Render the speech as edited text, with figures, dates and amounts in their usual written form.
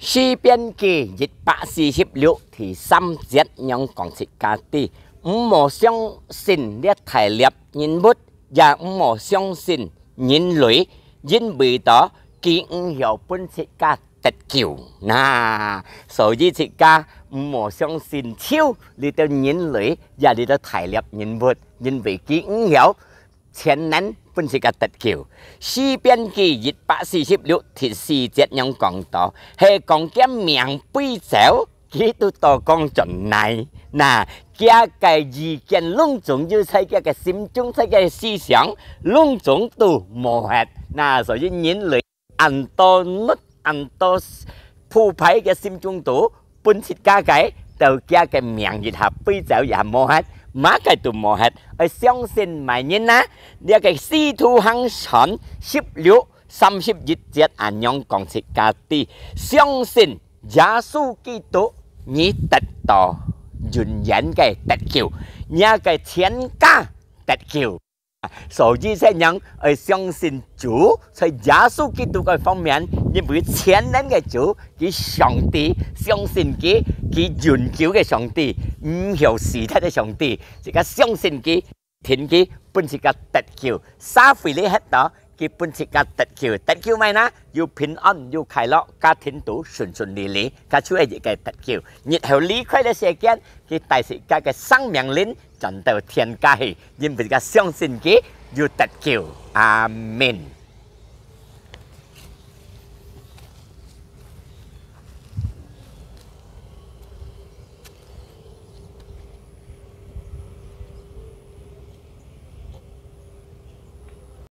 詩篇記146第3節讓講出家己，唔好相信你大獵人物，也唔好相信人類，因為咗佢唔曉本出家得救嗱，所以出家唔好相信超你到人類，也你到大獵人物，因為佢唔曉前人本是個得救，詩篇記146第4節樣講到，係講嘅命背走，佢都多講盡嚟。嗱，家嘅意見攏總要喺家嘅心中，喺嘅思想攏總都冇hết。嗱，所以人類按多乜按多鋪排嘅心中都本是家嘅，到家嘅命亦係背走也冇hết。馬cái tụ mò hết, ở相信mà nhân á, dia cái si thu hăng sẵn, 16:31 節anh nhong講出家己，相信耶穌基督你得到人人嘅得救，你嘅全家得救。所以這樣而相信主，在耶穌基督嘅方面，因為全能嘅主，佢上帝，相信佢永久嘅上帝，唔係時態嘅上帝，這個相信佢，天佢本是個得救，撒回你hết đó，佢本是個得救，得救咩呢？要平安，要快樂，家庭都順順利利，佢出係一個得救，然後離開咗世間，佢帶住家嘅生命靈進到天家去，因為佢相信佢要得救，阿門。